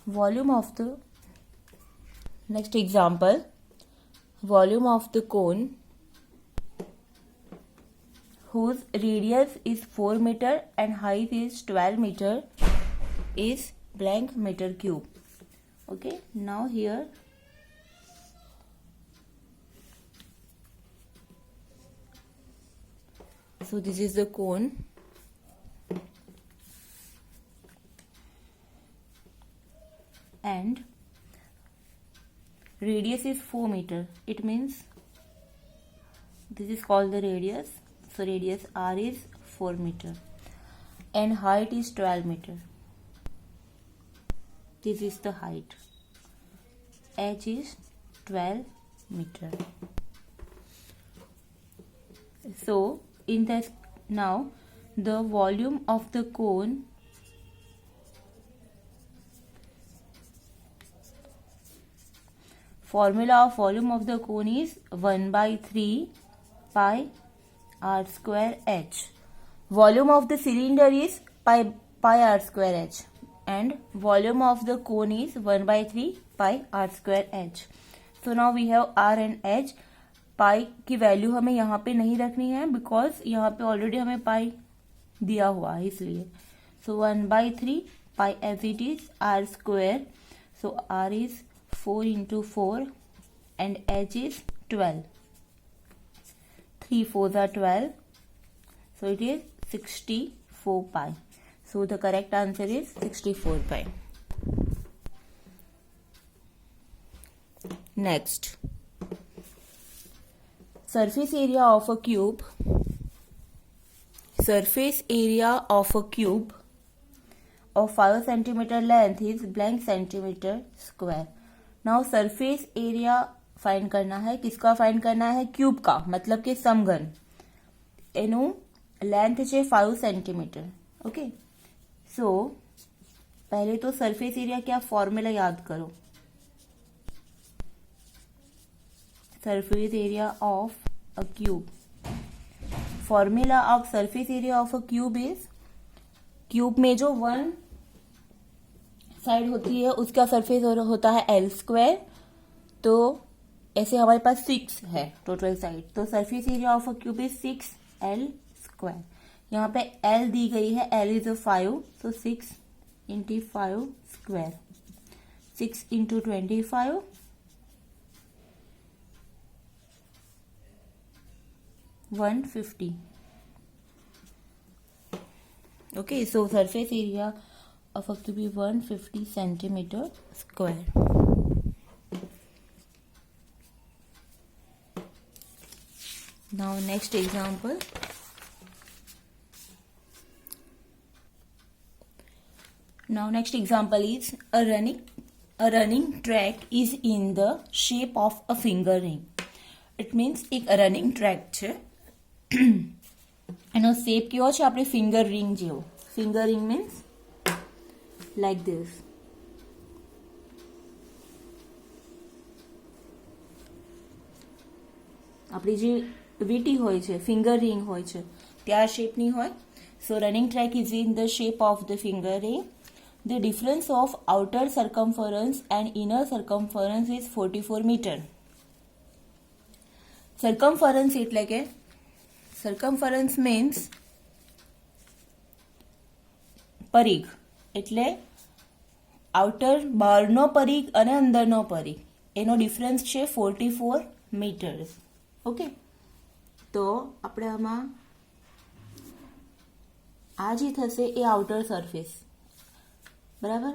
volume of the next example, volume of the cone whose radius is 4 meter and height is 12 meter is blank meter cube. Okay, now here so this is the cone and radius is 4 meter. It means this is called the radius. So radius R is 4 meter and height is 12 meter. This is the height. H is 12 meter. So in this now the volume of the cone formula of volume of the cone is 1 by 3 pi r square h. Volume of the cylinder is pi r square h and volume of the cone is 1 by 3 pi r square h. So now we have r and h. पाई की value हमें यहाँ पे नहीं रखनी है because यहाँ पे already हमें पाई दिया हुआ है इसलिए. So 1 by 3 pi as it is r square. So r is 4 into 4 and h is 12. 3 4s are 12. So it is 64 pi. So the correct answer is 64 pi. Next. Surface area of a cube. Surface area of a cube of 5 centimeter length is blank centimeter square. Now surface area find करना है. किसका find करना है? Cube का, मतलब कि समघन. એનું length છે 5 સેન્ટીમીટર. ઓકે, સો पहले तो सरफेस एरिया क्या फॉर्मूला याद करो. Surface area of a cube. Formula of surface area of a cube is, cube में जो वन साइड होती है उसका सरफेस होता है एल स्क्वायर. तो ऐसे हमारे पास 6 है टोटल साइड. तो surface area of a cube is 6L square. यहाँ पे L दी गई है, L इज 5. तो 6 into 5 square. 6 into 25 150. Okay, so surface area of a cube is 150 centimeter square. Now next example. Next example is a running track is in the shape of a finger ring. It means एक running track છે. એનો shape કેવો છે? આપણે finger ring જેવો. Finger ring means like this. આપણી જે વીટી હોય છે, ફિંગર રિંગ હોય છે, त्या શેપની હોય. So running track is in the shape of the finger ring. The difference of outer circumference and inner circumference is 44 meter. Circumference એટલે કે circumference means પરિઘ. એટલે આઉટર બહારનો પરિઘ અને અંદરનો પરિઘ એનો ડિફરન્સ છે 44 મીટર્સ. ઓકે, તો આપણે આમાં આ જે થશે એ આઉટર સરફેસ, બરાબર.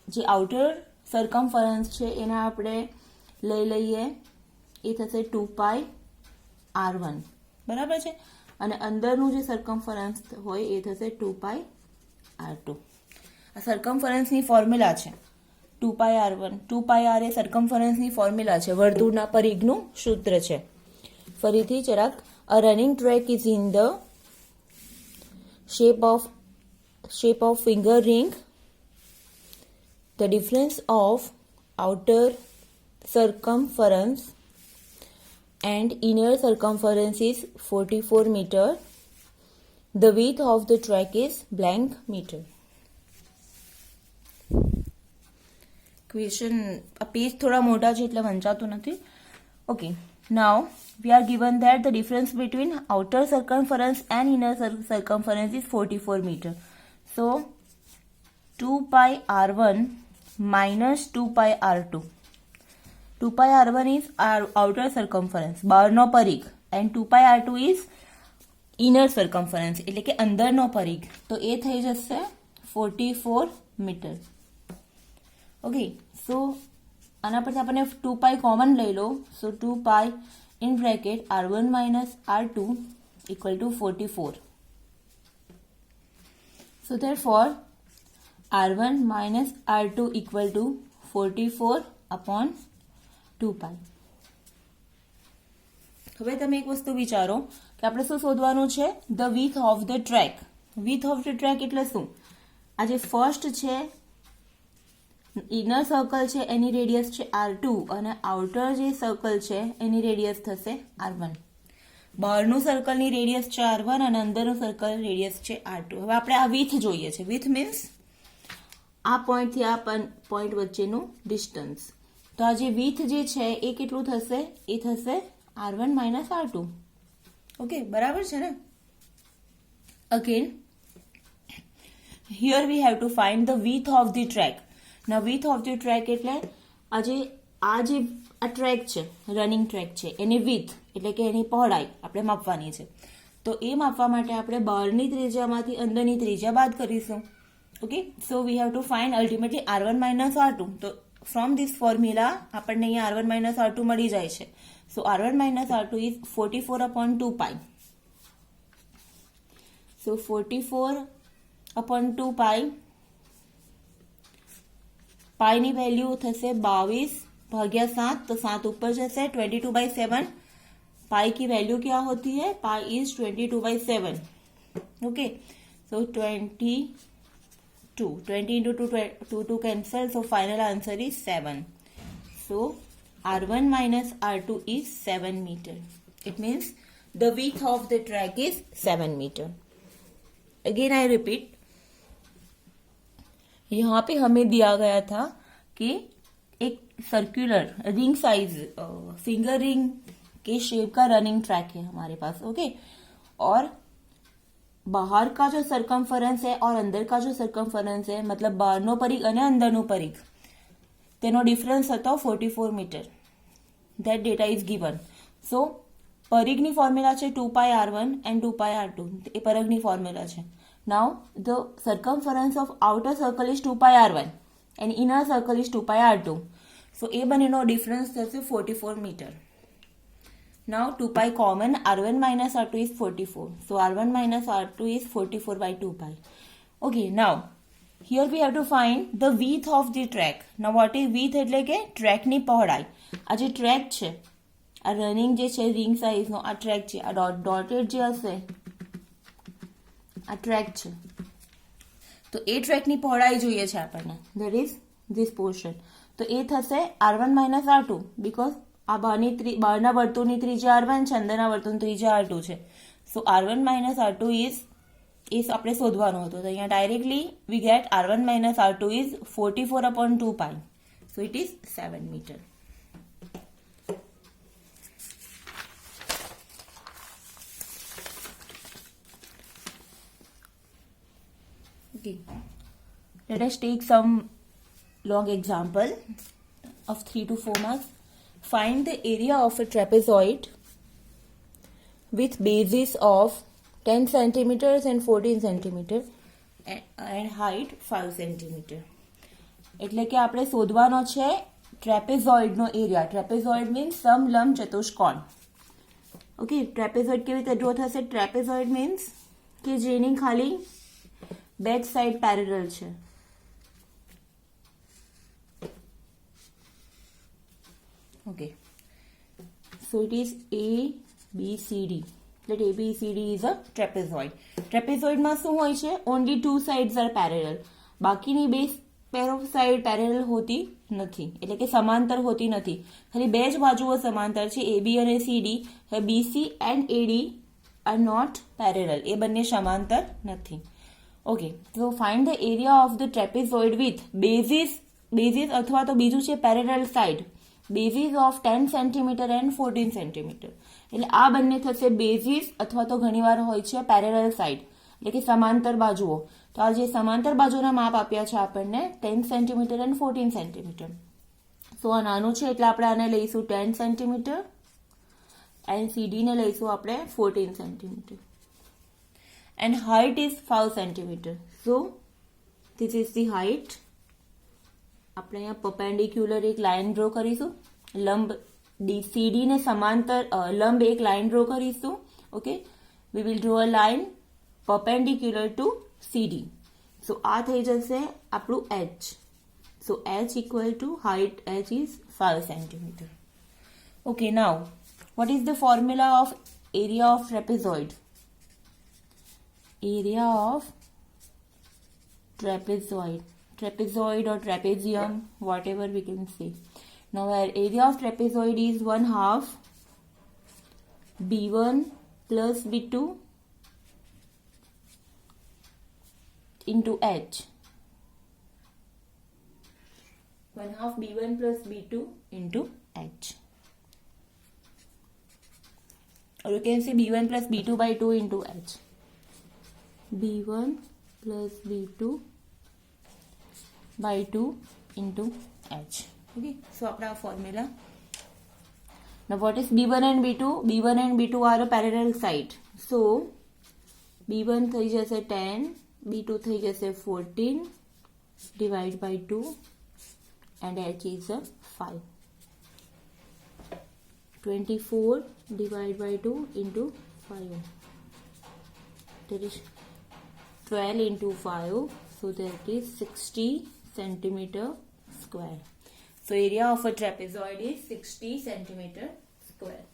જે આઉટર સરકમફરન્સ છે એના આપણે લઈ લઈએ, એ થશે 2πr1, બરાબર છે. અને અંદરનું જે સરકમફરન્સ હોય એ થશે 2πr2. આ સરકમફરન્સની ફોર્મ્યુલા છે 2πr1. 2πr એ સરકમફરન્સની ફોર્મ્યુલા છે, વર્તુળના પરિઘનું સૂત્ર છે. ફરીથી જરાક, a running track is in the shape of finger ring. The difference of outer circumference and inner circumference is 44 meter. The width of the track is blank meter. Question આ page થોડા મોટા છે એટલે વંચાતું નથી. Okay, now we are given that the difference between outer circumference and inner circumference is 44 meter. So 2 pi r1 minus 2 pi r2. 2 pi r1 is our outer circumference, બહારનો પરિઘ, and 2 pi r2 is inner circumference એટલે કે અંદરનો પરિઘ. તો એ થઈ જશે 44 metre. Okay, સો આના પરથી આપણને 2 pi કોમન લઈ લો. સો 2 pi in bracket r1 minus r2 equal to 44. So therefore r1 minus r2 equal to 44 upon 2 pi. હવે તમે એક વસ્તુ વિચારો કે આપણે શું શોધવાનું છે? The width of the track. width of the track એટલે શું? આ જે ફર્સ્ટ છે ઇનર સર્કલ છે એની રેડિયસ છે r2 અને આઉટર જે સર્કલ છે એની રેડિયસ થશે r1. બહારનું સર્કલની રેડિયસ છે r1 અને અંદરનું સર્કલ રેડિયસ છે r2. હવે આપણે આ width જોઈએ છે. width મીન્સ આ પોઈન્ટથી આ પોઈન્ટ વચ્ચેનું ડિસ્ટન્સ. તો આ જે width જે છે એ કેટલું થશે? એ થશે r1 minus r2. ઓકે, બરાબર છે ને? Again here we have to find the width of the track. Now width of the track એટલે આ ટ્રેક છે, રનિંગ ટ્રેક છે, એની width એટલે કે એની પહોળાઈ આપણે માપવાની છે. તો એ માપવા માટે આપણે બહારની ત્રિજ્યામાંથી અંદરની ત્રિજ્યા બાદ કરીશું. Okay, so we have to find ultimately r1 minus r2. તો ફ્રોમ ધીસ ફોર્મ્યુલા આપણને અહીંયા r1 minus r2 મળી જાય છે. સો r1 minus r2 is 44 upon 2 pi. So 44 upon 2 pi. पाई ની વેલ્યુ થશે 22 भाग्या 7. तो 7 ऊपर जैसे 22/7. पाई की वैल्यू क्या होती है? Pi is 22/7. Okay, so 22 into 2 cancel. So final answer is 7. So r1 minus r2 is 7 meter. It means the width of the track is 7 meter. Again I repeat, यहाँ पे हमें दिया गया था कि एक circular ring size finger ring के shape का रनिंग ट्रैक है हमारे पास. ओके, और બહાર કા જો સરકમફરન્સ है और અંદર કા જો સરકમફરન્સ है, मतलब બહારનો પરિઘ અને અંદરનો પરિઘ, તેનો ડિફરન્સ હતો 44 મીટર. That data is given. So પરિઘની ફોર્મ્યુલા છે 2 pi r1 and 2 pi r2. એ પરિઘની ફોર્મ્યુલા છે. Now the circumference of outer circle is 2 pi r1 and inner circle is 2 pi r2. So a બંનેનો ડિફરન્સ થશે 44 metre. Now 2 pi common, r1 minus r2 is 44. So r1 minus r2 is 44 by 2 pi. Okay, now here we have to find the width of the track. Now what is width? એટલે કે ટ્રેકની પહોળાઈ. આ જે track છે, આ running જે છે રિંગ સાઇઝનો આ ટ્રેક છે, આ ડોટેડ જે હશે આ ટ્રેક છે. તો એ ટ્રેકની પહોળાઈ જોઈએ છે આપણને. That is this portion. તો એ થશે r1 minus r2 બીકોઝ આ બહારના વર્તુળની ત્રિજ્યા r1 છે, અંદરના વર્તુળની ત્રિજ્યા r2 છે. સો r1 minus r2 is આપણે શોધવાનું હતું. તો અહીંયા directly we get r1 minus r2 is 44 upon 2 pi. So it is 7 meter. Okay, let us take some long example of 3 to 4 marks. Find the area of a trapezoid with bases of 10 centimeters and 14 centimeter and height 5 centimeter. એટલે કે આપણે શોધવાનો છે ટ્રેપેઝોઇડનો area. ટ્રેપેઝોઇડ means સમલંબ ચતુષ્કોણ. Okay, ટ્રેપેઝોઇડ કેવી રીતે draw થશે? ટ્રેપેઝોઇડ means કે જેની ખાલી બેક સાઇડ પેરેલલ છે. Okay, so it is ABCD. Let ABCD is a trapezoid. Trapezoid માં શું હોય છે? Only two sides are parallel. બાકીની બે પેર ઓફ સાઇડ પેરેલલ હોતી નથી, એટલે કે સમાંતર હોતી નથી. ખાલી બે જ બાજુઓ સમાંતર છે, AB અને CD. BC and AD are not parallel. એ બંને સમાંતર નથી. Okay, so find the area of the trapezoid with bases basis અથવા તો બીજું છે parallel side, basis of 10 centimetre and 14 centimetre. એટલે આ બંને થશે બેઝિસ અથવા તો ઘણીવાર હોય છે પેરેલલ સાઇડ, એટલે કે સમાંતર બાજુઓ. તો આ જે સમાંતર બાજુના માપ આપ્યા છે આપણને 10 સેન્ટીમીટર એન્ડ 14 સેન્ટીમીટર. સો આ નાનું છે એટલે આપણે આને લઈશું 10 સેન્ટીમીટર એન્ડ સીડીને લઈશું આપણે 14 centimetre. And height is 5 centimetre. So this is the height. આપણે અહીંયા પરપેન્ડિક્યુલર એક લાઇન ડ્રો કરીશું, લંબ સીડી ને સમાંતર લંબ એક લાઇન ડ્રો કરીશું. Okay, we will draw a line perpendicular to CD. So આ થઈ જશે આપણું h. So h equal to height h is 5 centimeter. Okay, now what is the formula of area of trapezoid? Area of trapezoid or trapezium, whatever we can say. Now our area of trapezoid is 1/2 b1 plus b2 into h. 1/2 b1 plus b2 into h. Or you can say b1 plus b2 by 2 into h. b1 plus b2 by 2 into h. Okay, so our formula. Now what is b1 and b2? b1 and b2 are a parallel side. So b1 થઈ જશે 10, b2 થઈ જશે 14, divide by 2 and h is a 5. 24 divide by 2 into 5. That is 12 into 5. So that is 60 centimeter square. So area of a trapezoid is 60 centimeter square.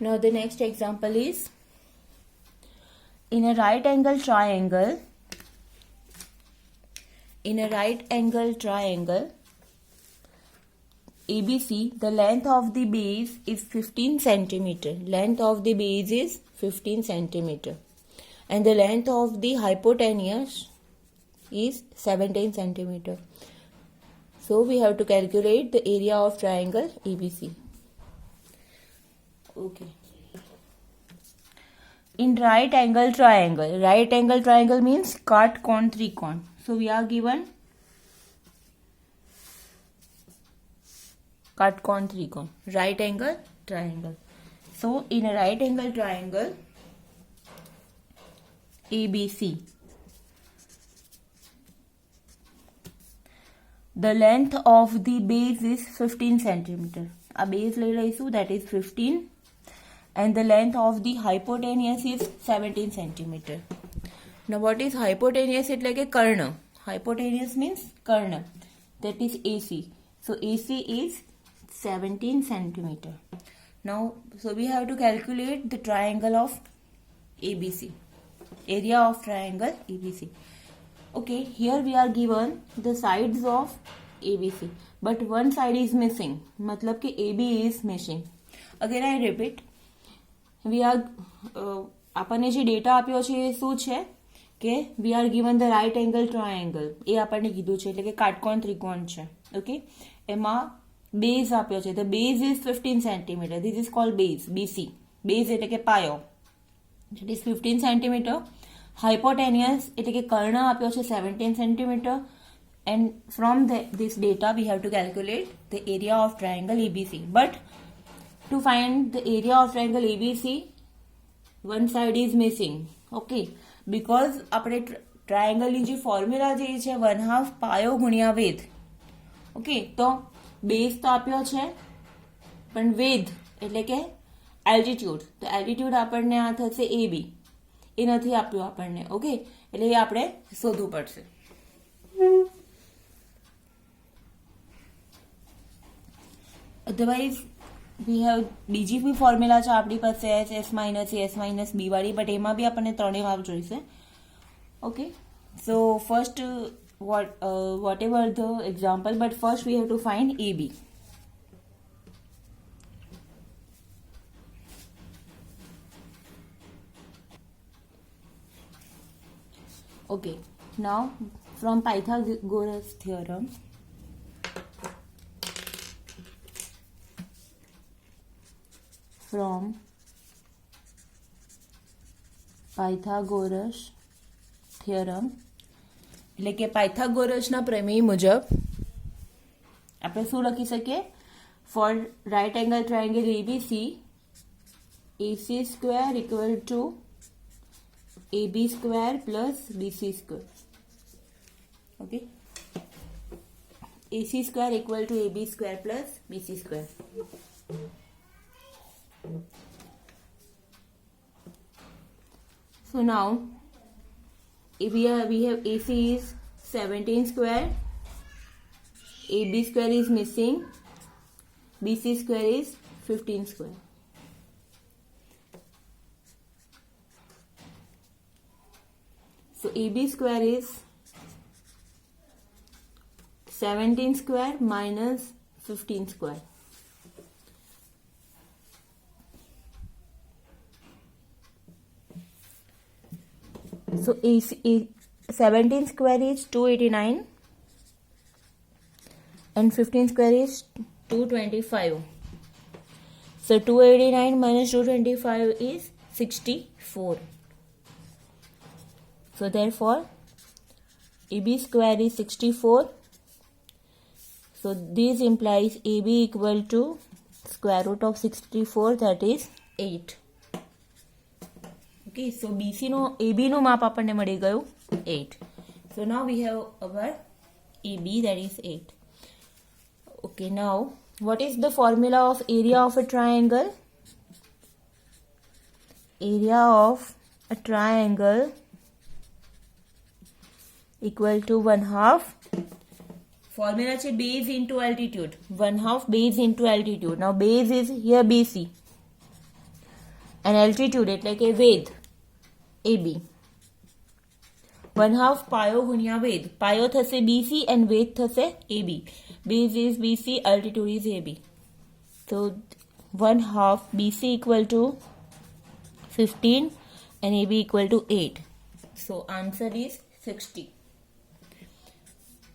Now the next example is, in a right angle triangle, ABC, the length of the base is 15 centimeter. Length of the base is 15 centimeter. And the length of the hypotenuse is 17 centimeter. So we have to calculate the area of triangle ABC. Okay. In right angle triangle means Katkon त्रिकोण. So we are given Katkon त्रिकोण, right angle triangle. So in a right angle triangle ABC, the length of the base is 15 centimeter. A base લઈ લઈશું, that is 15. And the length of the hypotenuse is 17 centimeter. Now what is hypotenuse? એટલે કે કર્ણ. Hypotenuse means Karna. That is AC. So AC is 17 centimeter. Now so we have to calculate the triangle of ABC. Area of triangle ABC. Okay, here we are given the sides of ABC, but one side is missing. मतलब कि AB is missing. Again I repeat. આપણને જે data આપ્યો છે એ શું છે કે we are given the right angle triangle, એ આપણને કીધું છે, એટલે કે કાટકોણ ત્રિકોણ છે. ઓકે, એમાં બેઝ આપ્યો છે, the base is 15 centimetre. This is called base, BC. Base એટલે કે પાયો, ઇટ ઇઝ 15 સેન્ટીમીટર. હાઇપોટેનિયસ એટલે કે કર્ણ આપ્યો છે 17 centimetre. And from this data we have to calculate the area of triangle ABC. But to find the area of triangle ABC, one side is missing. Okay, because આપણે ટ્રાયેંગલની જે formula જે છે 1/2 પાયો ગુણ્યા વેધ. ઓકે, તો બેઝ તો આપ્યો છે પણ વેધ એટલે કે એલ્ટિટ્યુડ, તો એલ્ટિટ્યુડ આપણને આ થશે AB, એ નથી આપ્યું આપણને. ઓકે, એટલે એ આપણે શોધવું પડશે. અધરવાઇઝ વી હેવ બીજી બી ફોર્મ્યુલા છે આપણી પાસે, S માઇનસ B વાળી, બટ એમાં બી આપણને ત્રણેય માપ જોઈશે. Okay, so first whatever the example, but first we have to find AB. Okay, now from Pythagoras theorem, એટલે કે પાયથાગોરસના પ્રમેય મુજબ આપણે શું લખી શકીએ? For right angle triangle ABC, AC square equal to AB square plus BC square. Okay, AC square equal to AB square plus BC square. So now we have AC is 17 square, AB square is missing, BC square is 15 square. So AB square is 17 square minus 15 square. So 17 square is 289 and 15 square is 225. So 289 minus 225 is 64. So therefore AB square is 64. So this implies AB equal to square root of 64, that is 8. Okay, so AB નું માપ આપણને મળી ગયું 8. So now we have our AB, that is 8. Okay, now what is the formula of area of a triangle? Area of a triangle equal to 1/2. Formula છે base into altitude. 1/2 base into altitude. Now base is here BC and altitude એટલે કે વેધ AB. 1/2 પાયો ગુણ્યા વેધ. પાયો થશે BC and વેધ થશે AB. Base is BC, altitude is AB. So 1/2 BC equal to 15 and AB equal to 8. So answer is 60.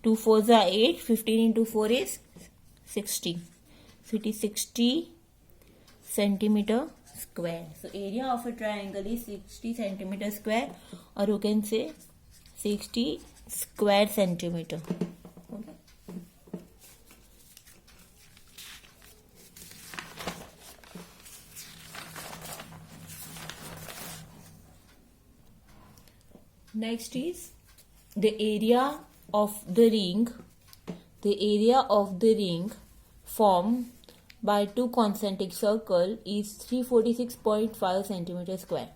2 4s are 8. 15 into 4 is 60. So it is 60 centimeter square. So area of a triangle is 60 centimeter square, or you can say 60 square centimeter. Okay. Next is the area of the ring. The area of the ring formed by two concentric circles is 346.5 centimeter square.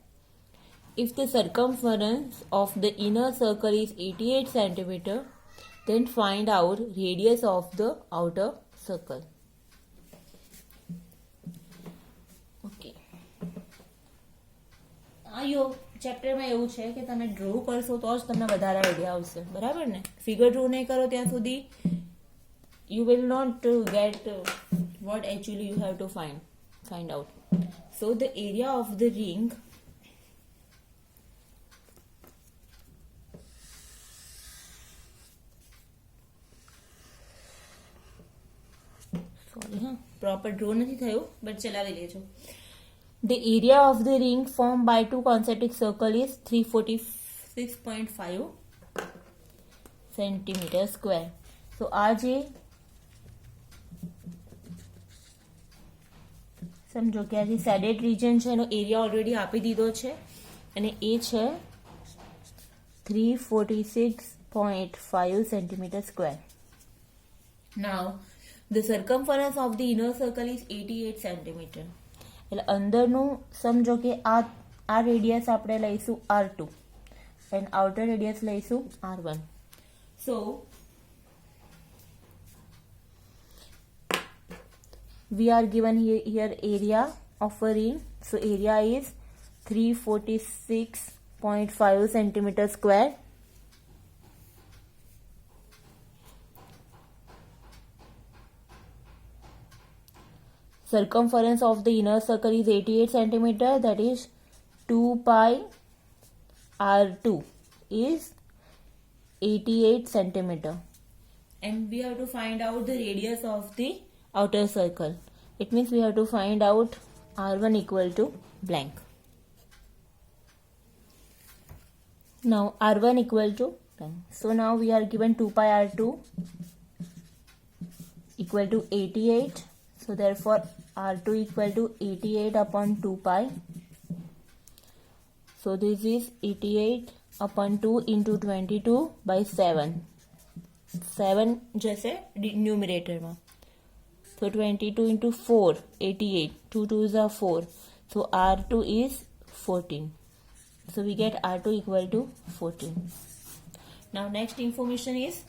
If the circumference of the inner circle is 88 centimeter, then find out radius of the outer circle. Okay. આ ચેપ્ટરમાં એવું છે કે તમે draw કરશો તો જ તમને વધારે આઈડિયા આવશે, બરાબર ને? ફિગર ડ્રો નહીં કરો ત્યાં સુધી you will not get what actually you have to find out. So the area of the ring proper draw નથી થયું, but ચલાવી લેજો. The area of the ring formed by two concentric circles is 346.5 centimeter square. So આ જે સમજો કે આ જે સેડેડ રિજન છે એનો એરિયા ઓલરેડી આપી દીધો છે અને એ છે 346.5 centimeter square. Now the circumference of the inner circle is 88 centimeter. એટલે અંદરનું સમજો કે આ રેડિયસ આપણે લઈશું R2 and outer radius લઈશું R1. So we are given here area of a ring. So area is 346.5 centimeter square. Circumference of the inner circle is 88 centimeter, that is 2 pi R2 is 88 centimeter. And we have to find out the radius of the outer circle. It means we have to find out R1 equal to blank. Now R1 equal to blank. So now we are given 2 pi R2 equal to 88. So therefore R2 equal to 88 upon 2 pi. So this is 88 upon 2 into 22 by 7. 7 जैसे numerator में. So 22 into 4, 88. 2 2s are 4. So R2 is 14. So we get R2 equal to 14. Now next information is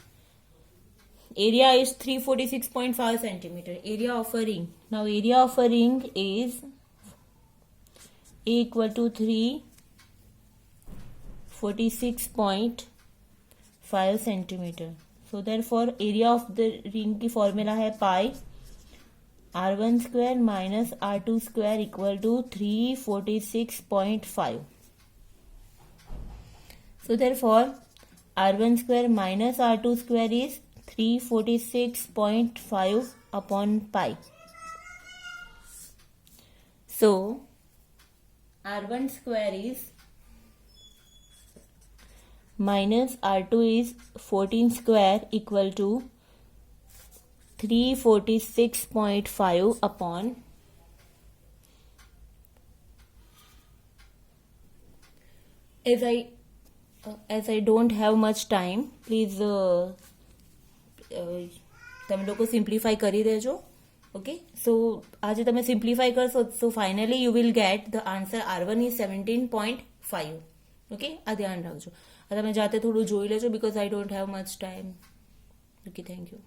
area is 346.5 centimeter. Area of a ring. Now area of a ring is A equal to 346.5 centimeter. So therefore area of the ring की formula है pi R1 square minus R2 square equal to 346.5. So therefore R1 square minus R2 square is 346.5 upon pi. So R1 square is minus R2 is 14 square equal to 346.5 upon as I don't have much time, please તમે લોકો simplify કરી દેજો. Okay, સો આજે તમે simplify કરશો so finally you will get the answer R1 is 17.5. Okay, આ ધ્યાન રાખજો. તમે જાતે થોડું જોઈ લેજો because I don't have much time. Okay, thank you.